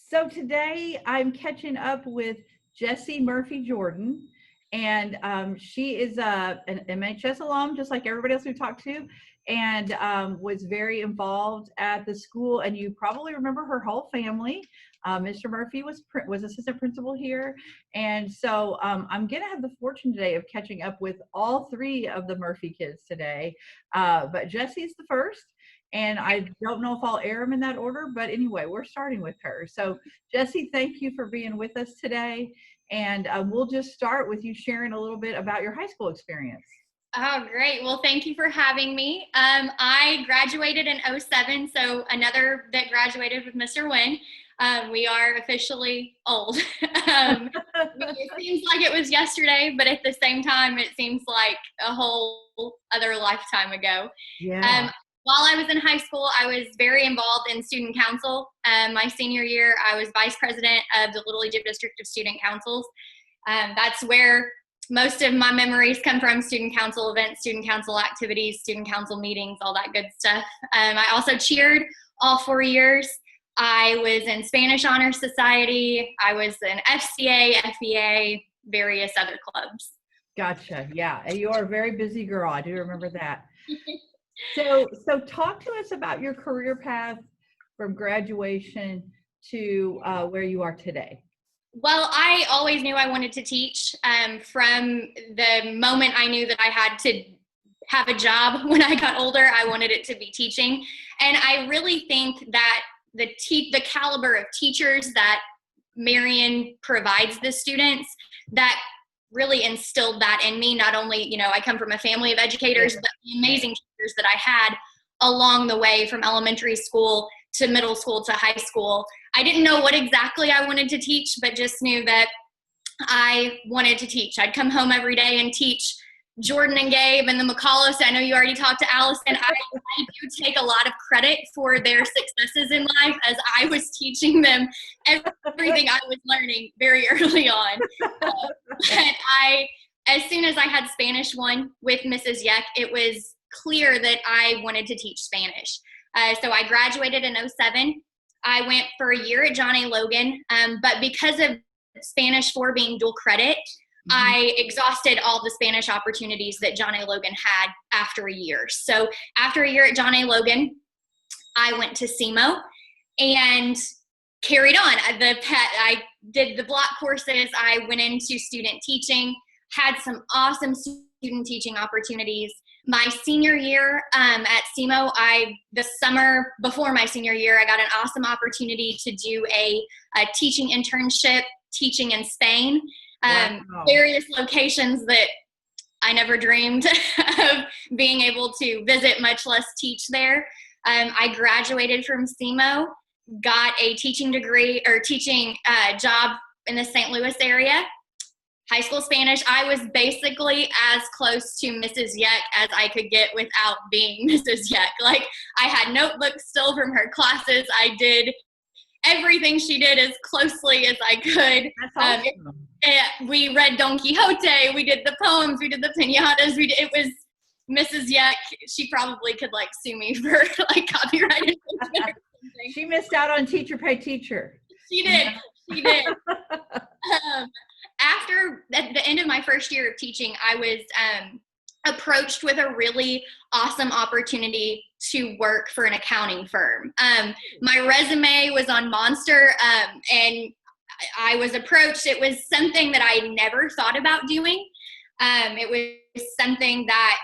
So today I'm catching up with Jessie Murphy Jordan, and she is an MHS alum, just like everybody else we talked to, and was very involved at the school. And you probably remember her whole family. Mr. Murphy was assistant principal here, and so I'm gonna have the fortune today of catching up with all three of the Murphy kids today. But Jessie's the first. And I don't know if I'll air them in that order, but anyway, we're starting with her. So Jessie, thank you for being with us today. And we'll just start with you sharing a little bit about your high school experience. Oh, great. Well, thank you for having me. I graduated in '07, so another that graduated with Mr. Wynn. We are officially old. It seems like it was yesterday, but at the same time, it seems like a whole other lifetime ago. Yeah. While I was in high school, I was very involved in student council. My senior year, I was vice president of the Little Egypt District of Student Councils. That's where most of my memories come from: student council events, student council activities, student council meetings, all that good stuff. I also cheered all 4 years. I was in Spanish Honor Society. I was in FCA, FEA, various other clubs. Gotcha. Yeah. You are a very busy girl. I do remember that. So talk to us about your career path from graduation to where you are today. Well, I always knew I wanted to teach. From the moment I knew that I had to have a job when I got older, I wanted it to be teaching. And I really think that the caliber of teachers that Marian provides the students, that really instilled that in me. Not only, I come from a family of educators, but the amazing teachers that I had along the way from elementary school to middle school to high school. I didn't know what exactly I wanted to teach, but just knew that I wanted to teach. I'd come home every day and teach Jordan and Gabe and the McCulloughs. I know you already talked to Allison. I do take a lot of credit for their successes in life, as I was teaching them everything I was learning very early on. As soon as I had Spanish 1 with Mrs. Yeck, it was clear that I wanted to teach Spanish. So I graduated in '07. I went for a year at John A. Logan, but because of Spanish 4 being dual credit, I exhausted all the Spanish opportunities that John A. Logan had after a year. So after a year at John A. Logan, I went to SEMO and carried on. I did the block courses. I went into student teaching, had some awesome student teaching opportunities. My senior year at SEMO, the summer before my senior year, I got an awesome opportunity to do a teaching internship, teaching in Spain. Wow. Various locations that I never dreamed of being able to visit, much less teach there. I graduated from SEMO, got a teaching degree or teaching job in the St. Louis area. High school Spanish, I was basically as close to Mrs. Yeck as I could get without being Mrs. Yeck. Like, I had notebooks still from her classes. I did everything she did as closely as I could. That's awesome. We read Don Quixote. We did the poems. We did the piñatas. It was Mrs. Yeck. She probably could sue me for copyright infringement. She missed out on teacher pay teacher. She did. She did. At the end of my first year of teaching, I was approached with a really awesome opportunity to work for an accounting firm. My resume was on Monster, and I was approached. It was something that I never thought about doing. It was something that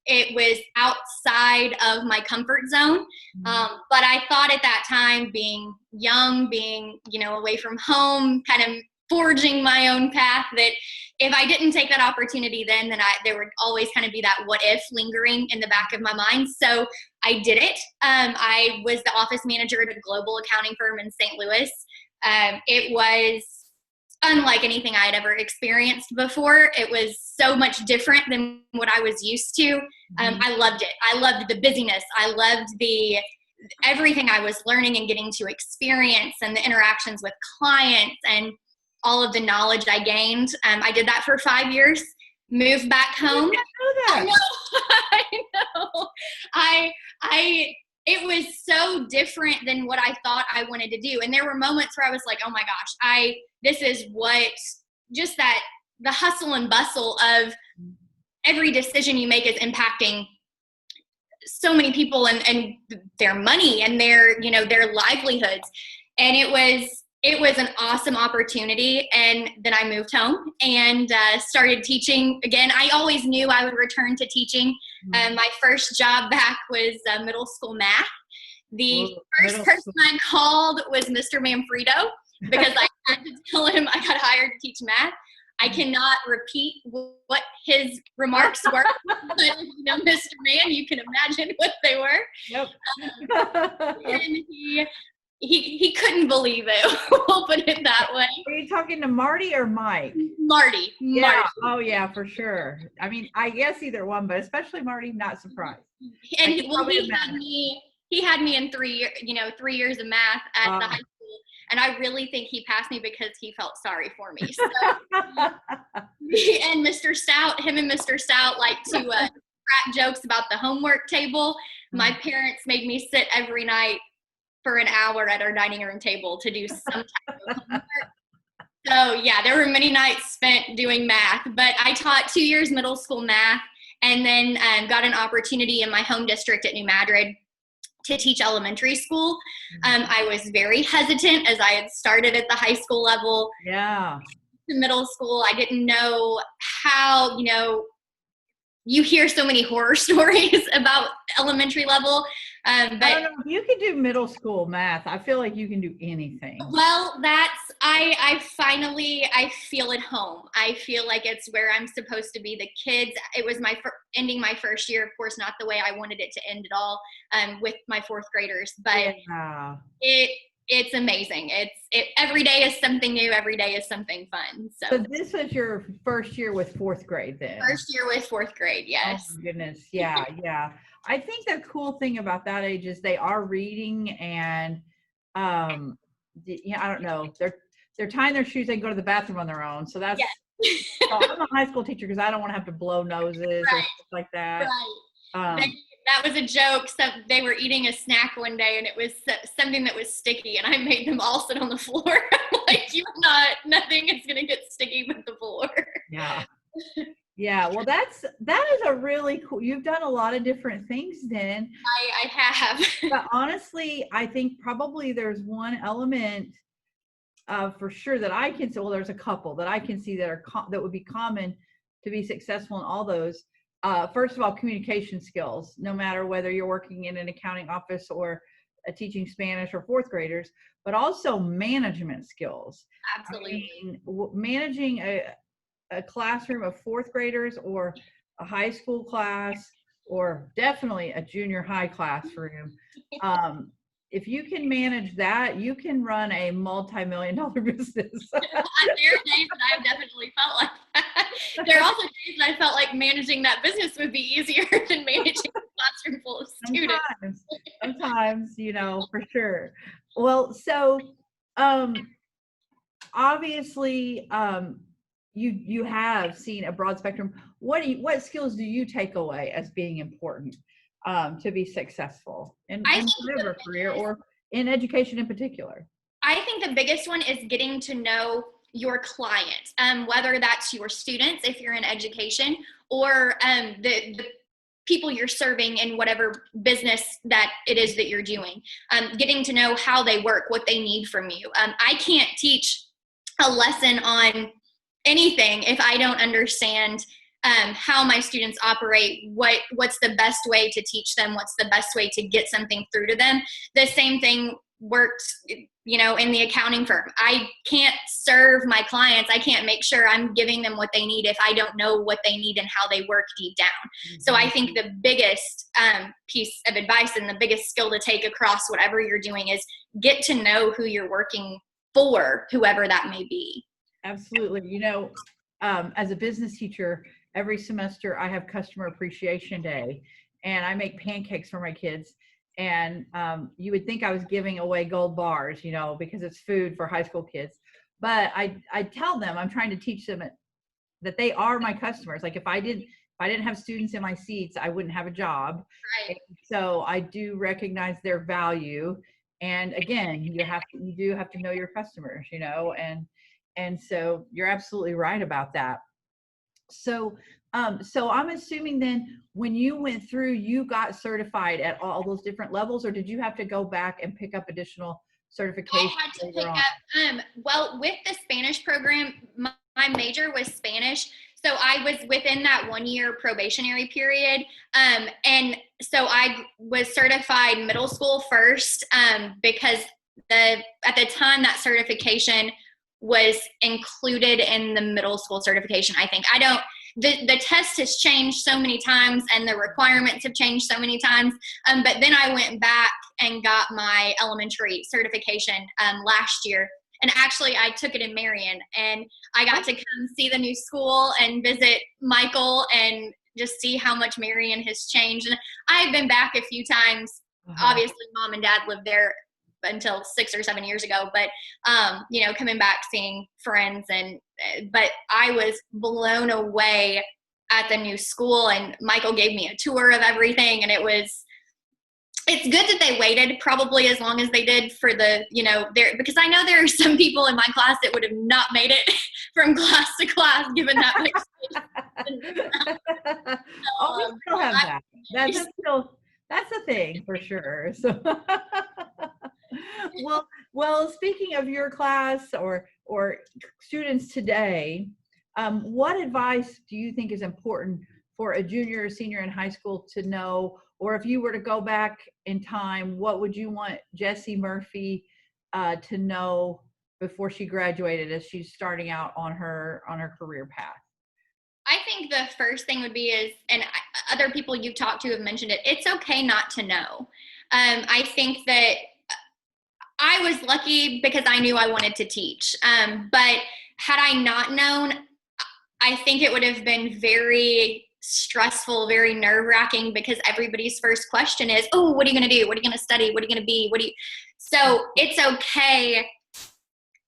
it was outside of my comfort zone. But I thought at that time, being young, being, away from home, kind of forging my own path, that if I didn't take that opportunity then there would always kind of be that what if lingering in the back of my mind. So I did it. I was the office manager at a global accounting firm in St. Louis. It was unlike anything I had ever experienced before. It was so much different than what I was used to. I loved it. I loved the busyness. I loved everything I was learning and getting to experience, and the interactions with clients and all of the knowledge I gained. I did that for 5 years, moved back home. I know that. I know. it was so different than what I thought I wanted to do. And there were moments where I was like, oh my gosh, this is what, just that, the hustle and bustle of every decision you make is impacting so many people and their money and their, their livelihoods. And it was an awesome opportunity. And then I moved home and started teaching again. I always knew I would return to teaching. My first job back was middle school math. The first person I called was Mr. Manfredo because I had to tell him I got hired to teach math. I cannot repeat what his remarks were, but Mr. Man, you can imagine what they were. Yep. And he couldn't believe it. We'll put it that way. Are you talking to Marty or Mike? Marty. Yeah. Marty. Oh yeah, for sure. I mean, I guess either one, but especially Marty, not surprised. And he had me in 3 years of math at the high school. And I really think he passed me because he felt sorry for me. So, and Mr. Stout, him and Mr. Stout like to crack jokes about the homework table. My parents made me sit every night for an hour at our dining room table to do some type of homework. So yeah, there were many nights spent doing math, but I taught 2 years middle school math and then got an opportunity in my home district at New Madrid to teach elementary school. I was very hesitant as I had started at the high school level. Yeah. To middle school, I didn't know how, you hear so many horror stories about elementary level. But I don't know if you can do middle school math. I feel like you can do anything. Well, I feel at home. I feel like it's where I'm supposed to be. The kids, it was ending my first year, of course, not the way I wanted it to end at all, with my fourth graders, but yeah. It's amazing. Every day is something new. Every day is something fun. So this was your first year with fourth grade then? First year with fourth grade, yes. Oh my goodness. Yeah, yeah. I think the cool thing about that age is they are reading and, I don't know. They're tying their shoes. They can go to the bathroom on their own. So that's, so I'm a high school teacher because I don't want to have to blow noses or stuff like that. Right. That was a joke. So they were eating a snack one day and it was something that was sticky and I made them all sit on the floor. Like, nothing is going to get sticky but the floor. Yeah. Yeah. Well, that is a really cool, you've done a lot of different things then. I have. But honestly, I think probably there's one element for sure that I can see, well, there's a couple that I can see that would be common to be successful in all those. First of all, communication skills, no matter whether you're working in an accounting office or teaching Spanish or fourth graders, but also management skills. Absolutely. I mean, managing a classroom of fourth graders or a high school class or definitely a junior high classroom. If you can manage that, you can run a multi-million-dollar business. There are days that I've definitely felt like that. There are also days that I felt like managing that business would be easier than managing a classroom full of students. Sometimes, for sure. Well, so obviously, you have seen a broad spectrum. What skills do you take away as being important to be successful in whatever career or in education in particular? I think the biggest one is getting to know your client, whether that's your students, if you're in education, or the people you're serving in whatever business that it is that you're doing. Getting to know how they work, what they need from you. I can't teach a lesson on anything if I don't understand how my students operate, what's the best way to teach them, what's the best way to get something through to them. The same thing works, in the accounting firm. I can't serve my clients. I can't make sure I'm giving them what they need if I don't know what they need and how they work deep down. Mm-hmm. So I think the biggest piece of advice and the biggest skill to take across whatever you're doing is get to know who you're working for, whoever that may be. Absolutely. As a business teacher, every semester I have customer appreciation day and I make pancakes for my kids. And you would think I was giving away gold bars, because it's food for high school kids. But I tell them, I'm trying to teach them that they are my customers. Like if I didn't have students in my seats, I wouldn't have a job. Right. And so I do recognize their value. And again, you do have to know your customers, and so you're absolutely right about that. So, so I'm assuming then when you went through, you got certified at all those different levels, or did you have to go back and pick up additional I certification had to later pick on? up, well, with the Spanish program, my major was Spanish. So I was within that 1 year probationary period. And so I was certified middle school first, because at the time that certification was included in the middle school certification, I think. The test has changed so many times and the requirements have changed so many times. But then I went back and got my elementary certification last year. And actually, I took it in Marion, and I got to come see the new school and visit Michael and just see how much Marion has changed. And I've been back a few times. Obviously, Mom and Dad lived there until 6 or 7 years ago, but coming back, seeing friends, but I was blown away at the new school, and Michael gave me a tour of everything, and it's good that they waited probably as long as they did for because I know there are some people in my class that would have not made it from class to class given that much space. Oh, we still have that. That's a thing for sure. So, well, speaking of your class or students today, what advice do you think is important for a junior or senior in high school to know? Or if you were to go back in time, what would you want Jessie Murphy to know before she graduated as she's starting out on her career path? I think the first thing would be other people you've talked to have mentioned it, it's okay not to know. I think that I was lucky because I knew I wanted to teach. But had I not known, I think it would have been very stressful, very nerve-wracking, because everybody's first question is, oh, what are you going to do? What are you going to study? What are you going to be? So it's okay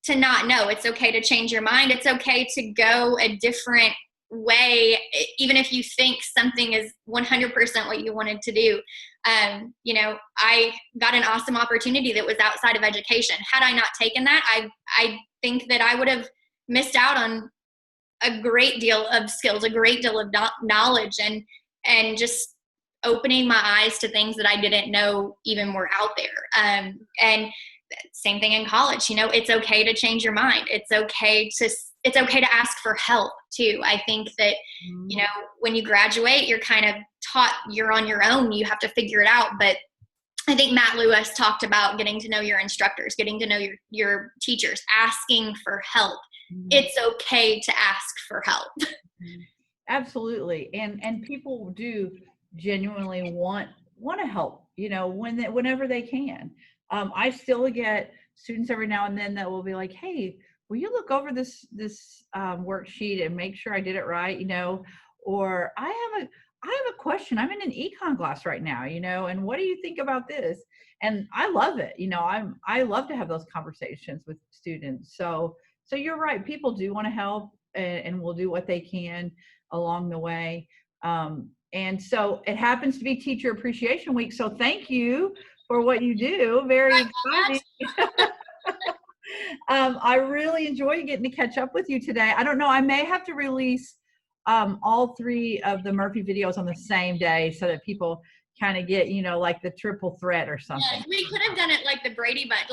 to not know. It's okay to change your mind. It's okay to go a different way, even if you think something is 100% what you wanted to do. I got an awesome opportunity that was outside of education. Had I not taken that, I think that I would have missed out on a great deal of skills, a great deal of knowledge, and just opening my eyes to things that I didn't know even were out there. And same thing in college. It's okay to change your mind. It's okay to ask for help too. I think that, when you graduate, you're kind of taught you're on your own. You have to figure it out. But I think Matt Lewis talked about getting to know your instructors, getting to know your teachers, asking for help. It's okay to ask for help. Absolutely. And people do genuinely want to help, whenever they can. I still get students every now and then that will be like, hey, will you look over this worksheet and make sure I did it right? Or I have a question. I'm in an econ class right now, and what do you think about this? And I love it. I love to have those conversations with students. So you're right. People do want to help and will do what they can along the way. And so it happens to be Teacher Appreciation Week. So thank you for what you do. Very exciting. I really enjoy getting to catch up with you today. I don't know. I may have to release all 3 of the Murphy videos on the same day so that people kind of get, like the triple threat or something. Yes, we could have done it like the Brady Bunch.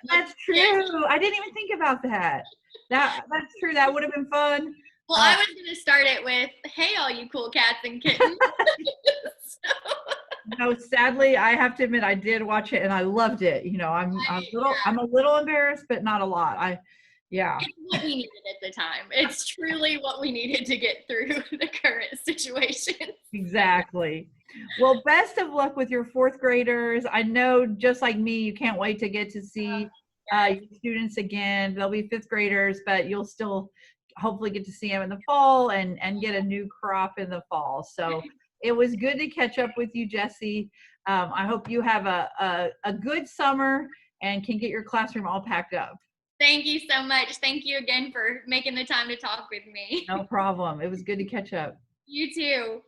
That's true. I didn't even think about that. That's true. That would have been fun. Well, I was going to start it with, hey, all you cool cats and kittens. No, sadly, I have to admit I did watch it and I loved it. I'm a little embarrassed, but not a lot. Yeah. It's what we needed at the time. It's truly what we needed to get through the current situation. Exactly. Well, best of luck with your 4th graders. I know, just like me, you can't wait to get to see your students again. They'll be 5th graders, but you'll still hopefully get to see them in the fall and get a new crop in the fall. So it was good to catch up with you, Jessie. I hope you have a good summer and can get your classroom all packed up. Thank you so much. Thank you again for making the time to talk with me. No problem. It was good to catch up. You too.